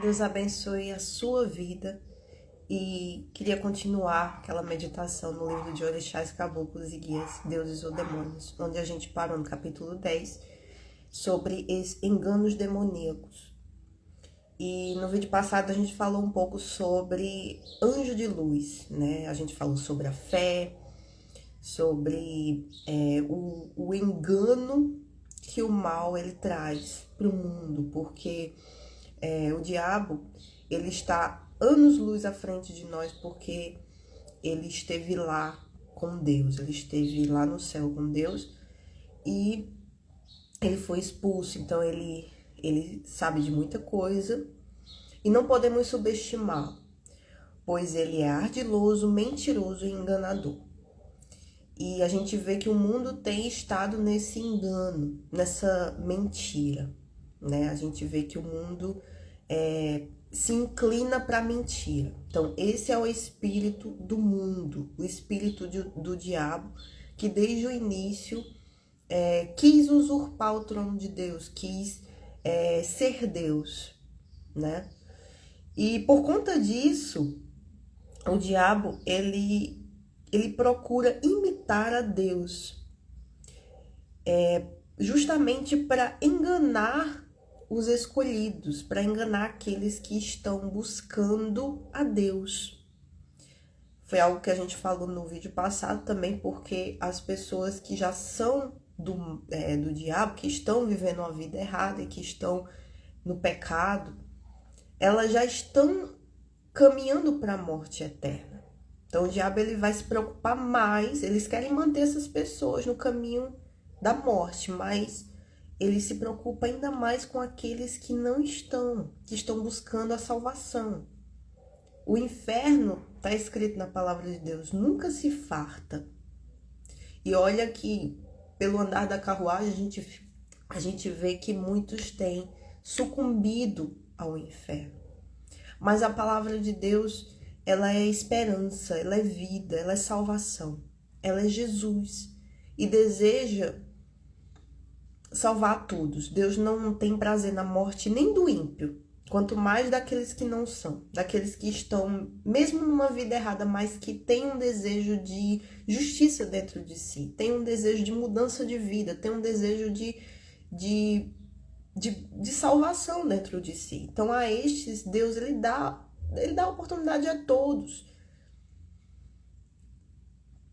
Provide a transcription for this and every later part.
Deus abençoe a sua vida e queria continuar aquela meditação no livro de Orixás, Caboclos e Guias, Deuses ou Demônios, onde a gente parou no capítulo 10 sobre os enganos demoníacos. E no vídeo passado a gente falou um pouco sobre anjo de luz, né? A gente falou sobre a fé, sobre o engano que o mal ele traz para o mundo, porque o diabo ele está anos-luz à frente de nós, porque ele esteve lá com Deus, ele esteve lá no céu com Deus e ele foi expulso, então ele sabe de muita coisa e não podemos subestimá-lo, pois ele é ardiloso, mentiroso e enganador. E a gente vê que o mundo tem estado nesse engano, nessa mentira, né? A gente vê que o mundo se inclina para a mentira. Então, esse é o espírito do mundo, o espírito do diabo, que desde o início quis usurpar o trono de Deus, quis ser Deus, né? E por conta disso, o diabo, ele procura imitar a Deus, justamente para enganar os escolhidos, para enganar aqueles que estão buscando a Deus. Foi algo que a gente falou no vídeo passado também, porque as pessoas que já são do diabo, que estão vivendo uma vida errada e que estão no pecado, elas já estão caminhando para a morte eterna. Então o diabo ele vai se preocupar mais, eles querem manter essas pessoas no caminho da morte, mas ele se preocupa ainda mais com aqueles que não estão, que estão buscando a salvação. O inferno, está escrito na palavra de Deus, nunca se farta. E olha que pelo andar da carruagem a gente vê que muitos têm sucumbido ao inferno. Mas a palavra de Deus, ela é esperança, ela é vida, ela é salvação, ela é Jesus e deseja salvar a todos. Deus não tem prazer na morte nem do ímpio, quanto mais daqueles que não são, daqueles que estão mesmo numa vida errada, mas que têm um desejo de justiça dentro de si, têm um desejo de mudança de vida, têm um desejo de salvação dentro de si. Então a estes, Deus ele dá oportunidade a todos.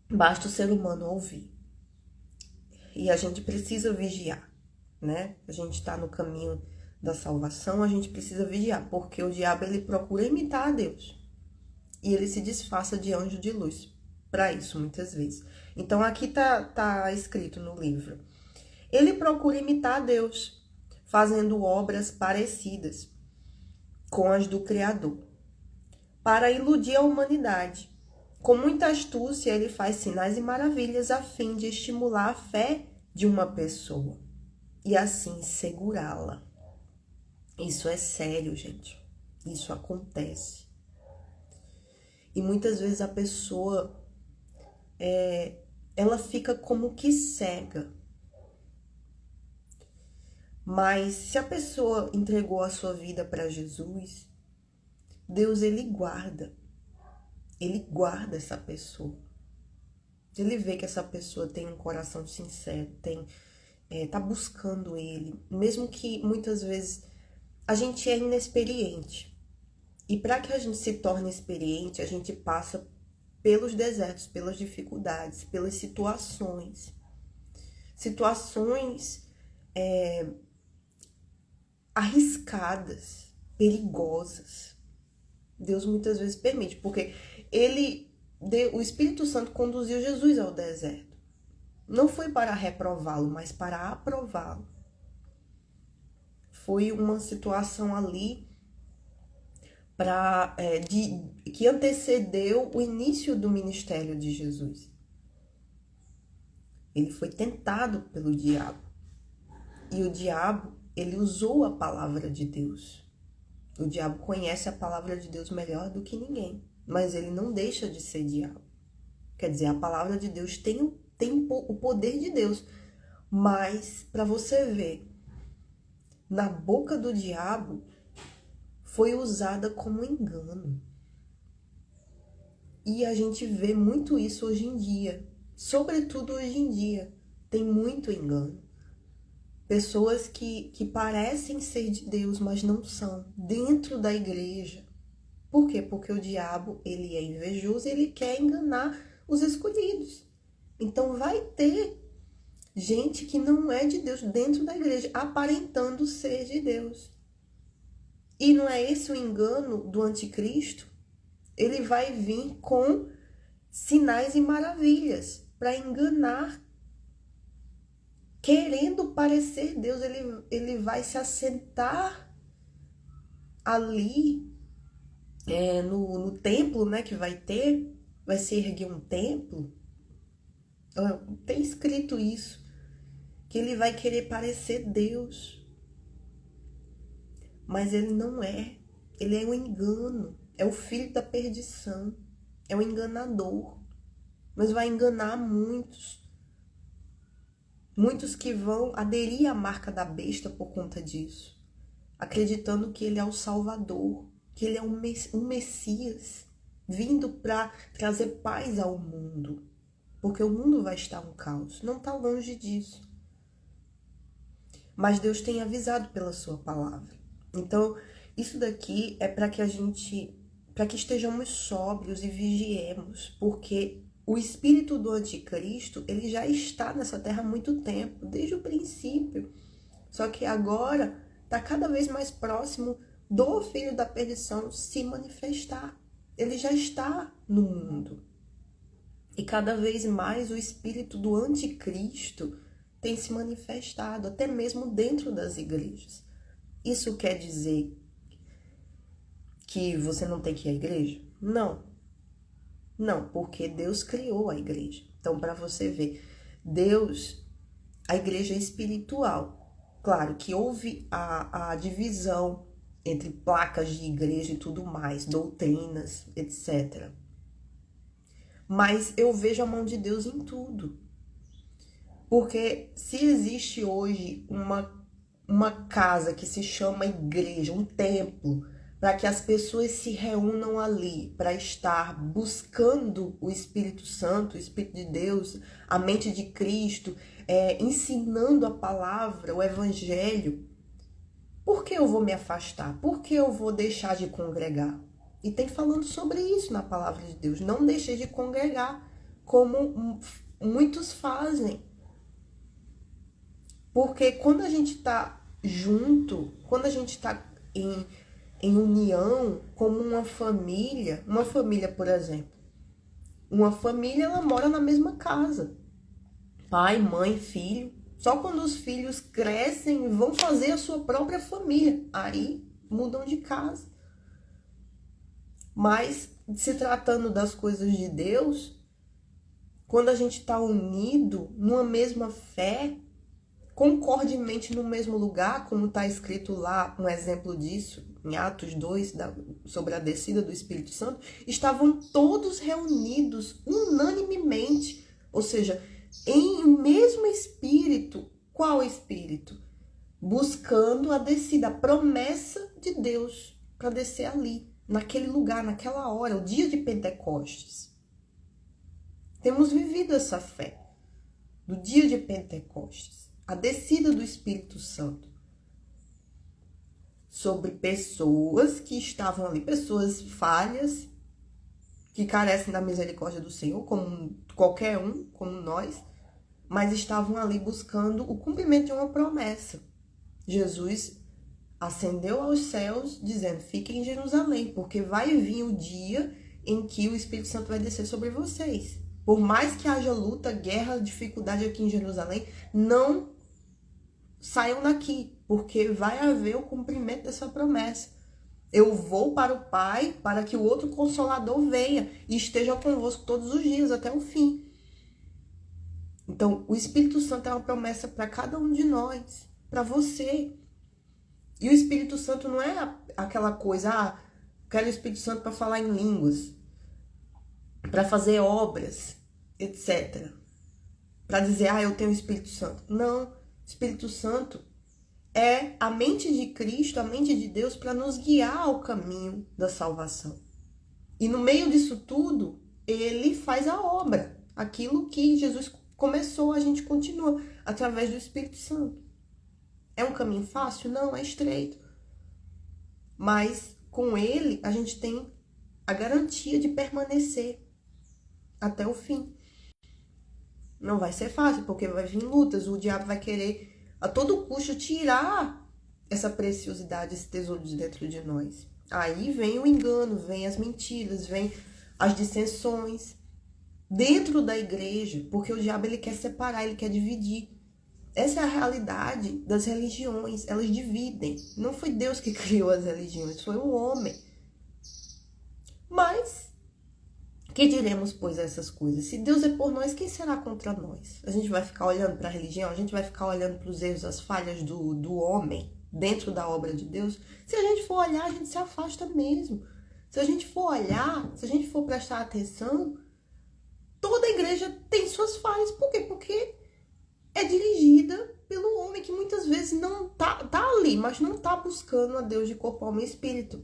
Basta o ser humano ouvir. E a gente precisa vigiar, né? A gente está no caminho da salvação, a gente precisa vigiar, porque o diabo ele procura imitar a Deus. E ele se disfarça de anjo de luz para isso, muitas vezes. Então aqui tá escrito no livro. Ele procura imitar a Deus, fazendo obras parecidas com as do Criador, para iludir a humanidade. Com muita astúcia, ele faz sinais e maravilhas a fim de estimular a fé de uma pessoa e assim segurá-la. Isso é sério, gente. Isso acontece. E muitas vezes a pessoa, ela fica como que cega. Mas se a pessoa entregou a sua vida para Jesus, Deus ele guarda essa pessoa. Ele vê que essa pessoa tem um coração sincero, tá buscando ele, mesmo que muitas vezes a gente é inexperiente. E para que a gente se torne experiente, a gente passa pelos desertos, pelas dificuldades, pelas situações arriscadas, perigosas. Deus muitas vezes permite, porque o Espírito Santo conduziu Jesus ao deserto. Não foi para reprová-lo, mas para aprová-lo. Foi uma situação ali que antecedeu o início do ministério de Jesus. Ele foi tentado pelo diabo. E o diabo, ele usou a palavra de Deus. O diabo conhece a palavra de Deus melhor do que ninguém, mas ele não deixa de ser diabo. Quer dizer, a palavra de Deus tem o poder de Deus, mas para você ver, na boca do diabo foi usada como engano. E a gente vê muito isso hoje em dia. Sobretudo hoje em dia. Tem muito engano. Pessoas que parecem ser de Deus, mas não são. Dentro da igreja. Por quê? Porque o diabo, ele é invejoso e ele quer enganar os escolhidos. Então vai ter gente que não é de Deus dentro da igreja, aparentando ser de Deus. E não é esse o engano do anticristo? Ele vai vir com sinais e maravilhas para enganar. Querendo parecer Deus, ele vai se assentar ali no templo, né, que vai se erguer um templo. Tem escrito isso, que ele vai querer parecer Deus. Mas ele não é. Ele é um engano. É o filho da perdição. É um enganador. Mas vai enganar muitos. Muitos que vão aderir à marca da besta por conta disso. Acreditando que ele é o Salvador. Que ele é um Messias. Vindo para trazer paz ao mundo. Porque o mundo vai estar um caos. Não está longe disso. Mas Deus tem avisado pela sua palavra. Então, isso daqui é para que estejamos sóbrios e vigiemos, porque o espírito do anticristo, ele já está nessa terra há muito tempo, desde o princípio. Só que agora está cada vez mais próximo do filho da perdição se manifestar. Ele já está no mundo. E cada vez mais o espírito do anticristo tem se manifestado, até mesmo dentro das igrejas. Isso quer dizer que você não tem que ir à igreja? Não. Não, porque Deus criou a igreja. Então, para você ver, a igreja é espiritual. Claro que houve a divisão entre placas de igreja e tudo mais, doutrinas, etc. Mas eu vejo a mão de Deus em tudo. Porque se existe hoje uma casa que se chama igreja, um templo, para que as pessoas se reúnam ali para estar buscando o Espírito Santo, o Espírito de Deus, a mente de Cristo, ensinando a palavra, o Evangelho, por que eu vou me afastar? Por que eu vou deixar de congregar? E tem falando sobre isso na palavra de Deus. Não deixe de congregar, como muitos fazem. Porque quando a gente está junto, quando a gente está em união, como uma família, por exemplo, uma família, ela mora na mesma casa. Pai, mãe, filho. Só quando os filhos crescem e vão fazer a sua própria família, aí mudam de casa. Mas, se tratando das coisas de Deus, quando a gente está unido numa mesma fé, concordemente no mesmo lugar, como está escrito lá, um exemplo disso, em Atos 2, sobre a descida do Espírito Santo, estavam todos reunidos unanimemente, ou seja, em um mesmo Espírito. Qual Espírito? Buscando a descida, a promessa de Deus para descer ali, naquele lugar, naquela hora, o dia de Pentecostes. Temos vivido essa fé do dia de Pentecostes, a descida do Espírito Santo sobre pessoas que estavam ali, pessoas falhas, que carecem da misericórdia do Senhor, como qualquer um, como nós, mas estavam ali buscando o cumprimento de uma promessa. Jesus ascendeu aos céus dizendo, fiquem em Jerusalém, porque vai vir o dia em que o Espírito Santo vai descer sobre vocês. Por mais que haja luta, guerra, dificuldade aqui em Jerusalém, não saiam daqui, porque vai haver o cumprimento dessa promessa. Eu vou para o Pai para que o outro Consolador venha e esteja convosco todos os dias até o fim. Então, o Espírito Santo é uma promessa para cada um de nós, para você. E o Espírito Santo não é aquela coisa, quero o Espírito Santo para falar em línguas, para fazer obras, etc. Para dizer, eu tenho o Espírito Santo. Não, o Espírito Santo é a mente de Cristo, a mente de Deus, para nos guiar ao caminho da salvação. E no meio disso tudo, ele faz a obra. Aquilo que Jesus começou, a gente continua através do Espírito Santo. É um caminho fácil? Não, é estreito. Mas com ele, a gente tem a garantia de permanecer até o fim. Não vai ser fácil, porque vai vir lutas, o diabo vai querer a todo custo tirar essa preciosidade, esse tesouro de dentro de nós. Aí vem o engano, vem as mentiras, vem as dissensões dentro da igreja, porque o diabo ele quer separar, ele quer dividir. Essa é a realidade das religiões, elas dividem. Não foi Deus que criou as religiões, foi o homem. Mas que diremos, pois, a essas coisas? Se Deus é por nós, quem será contra nós? A gente vai ficar olhando para a religião? A gente vai ficar olhando para os erros, as falhas do homem dentro da obra de Deus? Se a gente for olhar, a gente se afasta mesmo. Se a gente for olhar, se a gente for prestar atenção, toda a igreja tem suas falhas. Por quê? Porque é dirigida pelo homem que muitas vezes não tá ali, mas não tá buscando a Deus de corpo, alma e espírito.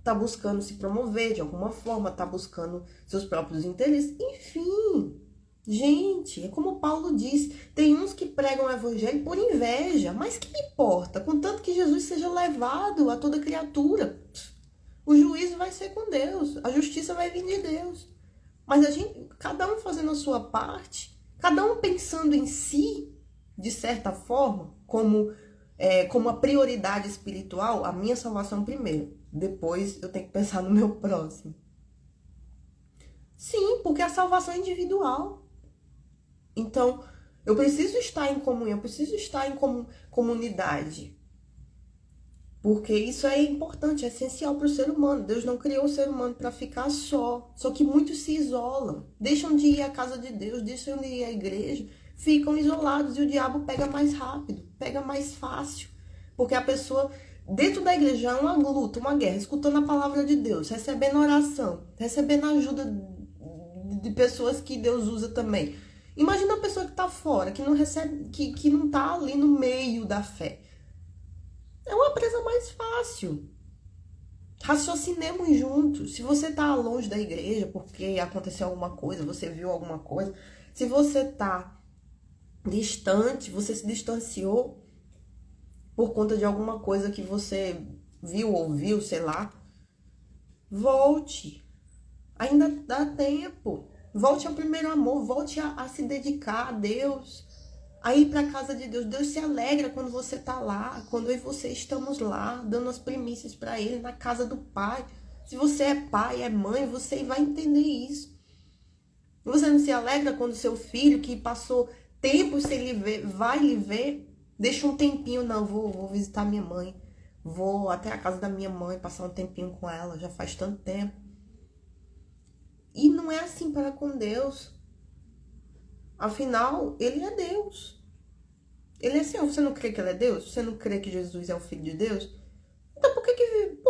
Tá buscando se promover de alguma forma, tá buscando seus próprios interesses. Enfim, gente, é como Paulo diz, tem uns que pregam o evangelho por inveja, mas que importa? Contanto que Jesus seja levado a toda criatura. O juízo vai ser com Deus, a justiça vai vir de Deus. Mas a gente, cada um fazendo a sua parte, cada um pensando em si, de certa forma, como a prioridade espiritual, a minha salvação primeiro. Depois eu tenho que pensar no meu próximo. Sim, porque a salvação é individual. Então, eu preciso estar em comunhão, eu preciso estar em comunidade. Porque isso é importante, é essencial para o ser humano. Deus não criou o ser humano para ficar só. Só que muitos se isolam. Deixam de ir à casa de Deus, deixam de ir à igreja. Ficam isolados e o diabo pega mais rápido, pega mais fácil. Porque a pessoa dentro da igreja é uma luta, uma guerra, escutando a palavra de Deus, recebendo oração, recebendo ajuda de pessoas que Deus usa também. Imagina a pessoa que está fora, que não recebe, que não está ali no meio da fé. É uma presa mais fácil. Raciocinemos juntos. Se você está longe da igreja porque aconteceu alguma coisa, você viu alguma coisa, se você está distante, você se distanciou por conta de alguma coisa que você viu, ouviu, sei lá, volte. Ainda dá tempo. Volte ao primeiro amor, volte a se dedicar a Deus, a ir para a casa de Deus. Deus se alegra quando você está lá, quando eu e você estamos lá, dando as primícias para Ele, na casa do Pai. Se você é pai, é mãe, você vai entender isso. Você não se alegra quando seu filho, que passou tempo sem lhe ver, vai lhe ver? Deixa um tempinho, não, vou visitar minha mãe. Vou até a casa da minha mãe, passar um tempinho com ela, já faz tanto tempo. E não é assim para com Deus. Afinal, Ele é Deus. Ele é Senhor. Você não crê que Ele é Deus? Você não crê que Jesus é o Filho de Deus? Então por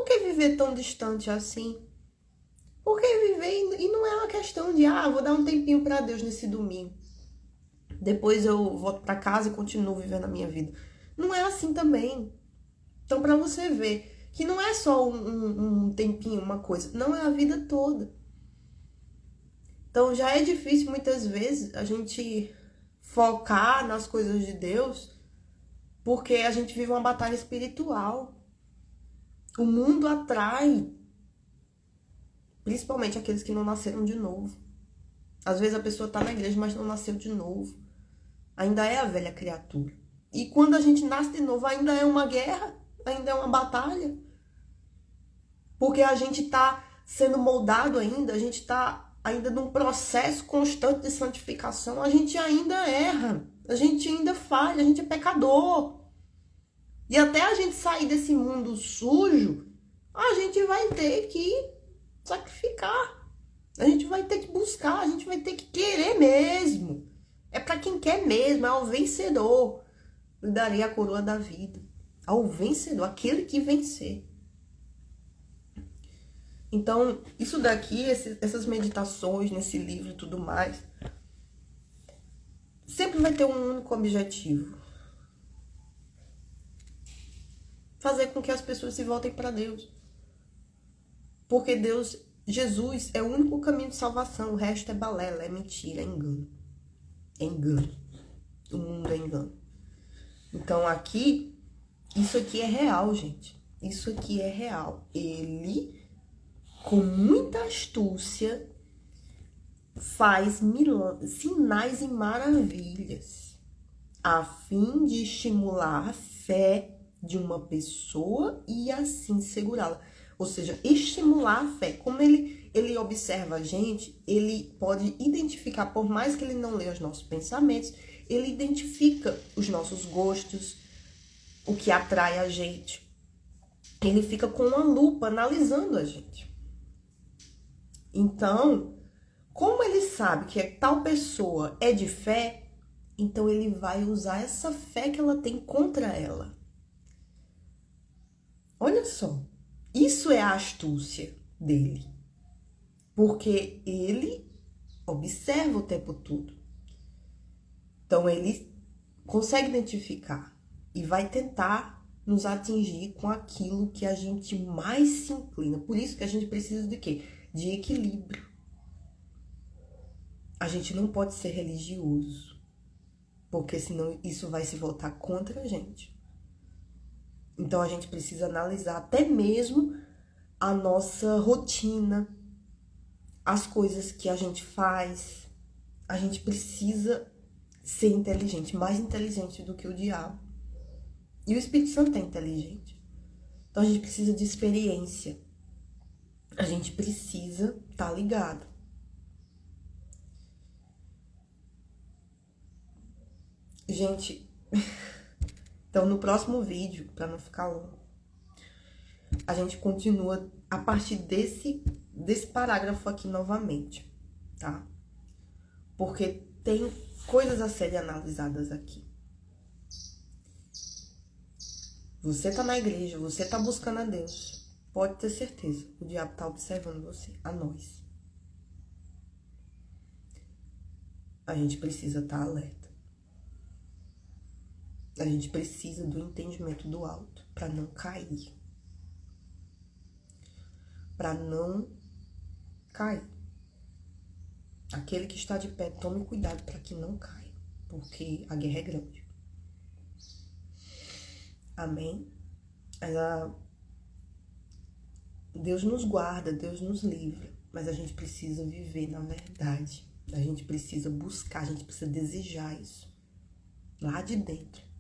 que viver tão distante assim? Por que viver? E não é uma questão de, vou dar um tempinho para Deus nesse domingo. Depois eu volto para casa e continuo vivendo a minha vida. Não é assim também. Então, para você ver que não é só um tempinho, uma coisa. Não, é a vida toda. Então, já é difícil muitas vezes a gente focar nas coisas de Deus, porque a gente vive uma batalha espiritual. O mundo atrai, principalmente aqueles que não nasceram de novo. Às vezes a pessoa está na igreja, mas não nasceu de novo. Ainda é a velha criatura. E quando a gente nasce de novo, ainda é uma guerra, ainda é uma batalha. Porque a gente está sendo moldado ainda, a gente está ainda num processo constante de santificação, a gente ainda erra, a gente ainda falha, a gente é pecador. E até a gente sair desse mundo sujo, a gente vai ter que sacrificar. A gente vai ter que buscar, a gente vai ter que querer mesmo. É para quem quer mesmo, é ao vencedor. Eu darei a coroa da vida. Ao vencedor, aquele que vencer. Então, isso daqui, essas meditações nesse livro e tudo mais, sempre vai ter um único objetivo. que as pessoas se voltem para Deus. Porque Jesus é o único caminho de salvação. O resto é balela, é mentira, é engano. É engano. O mundo é engano. Então aqui, isso aqui é real, gente. Isso aqui é real. Ele, com muita astúcia, faz sinais e maravilhas a fim de estimular a fé de uma pessoa e assim segurá-la. Ou seja, estimular a fé. Como ele observa a gente, ele pode identificar, por mais que ele não leia os nossos pensamentos, ele identifica os nossos gostos, o que atrai a gente. Ele fica com uma lupa analisando a gente. Então, como ele sabe que tal pessoa é de fé, então ele vai usar essa fé que ela tem contra ela. Olha só, isso é a astúcia dele. Porque ele observa o tempo todo. Então ele consegue identificar e vai tentar nos atingir com aquilo que a gente mais se inclina. Por isso que a gente precisa de quê? De equilíbrio. A gente não pode ser religioso, porque senão isso vai se voltar contra a gente. Então a gente precisa analisar até mesmo a nossa rotina, as coisas que a gente faz. A gente precisa ser inteligente, mais inteligente do que o diabo. E o Espírito Santo é inteligente. Então a gente precisa de experiência. A gente precisa estar ligado. Gente, então no próximo vídeo, para não ficar longo, a gente continua a partir desse parágrafo aqui novamente, tá? Porque tem coisas a serem analisadas aqui. Você tá na igreja, você tá buscando a Deus. Pode ter certeza, o diabo tá observando você, a nós. A gente precisa estar alerta. A gente precisa do entendimento do alto para não cair. Para não cair. Aquele que está de pé, tome cuidado para que não caia, porque a guerra é grande. Amém? Deus nos guarda, Deus nos livra, mas a gente precisa viver na verdade. A gente precisa buscar, a gente precisa desejar isso lá de dentro.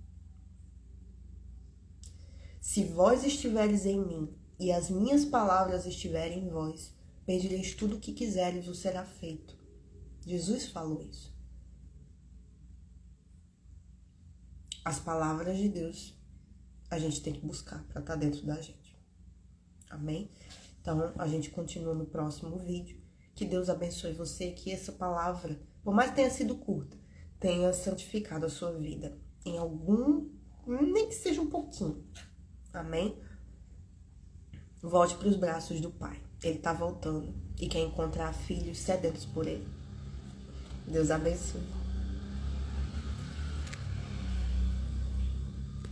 Se vós estiveres em mim e as minhas palavras estiverem em vós, pedireis tudo o que quiseres, vos será feito. Jesus falou isso. As palavras de Deus a gente tem que buscar para estar dentro da gente. Amém? Então, a gente continua no próximo vídeo. Que Deus abençoe você, que essa palavra, por mais que tenha sido curta, tenha santificado a sua vida em algum, nem que seja um pouquinho. Amém? Volte para os braços do Pai. Ele está voltando e quer encontrar filhos sedentos por Ele. Deus abençoe.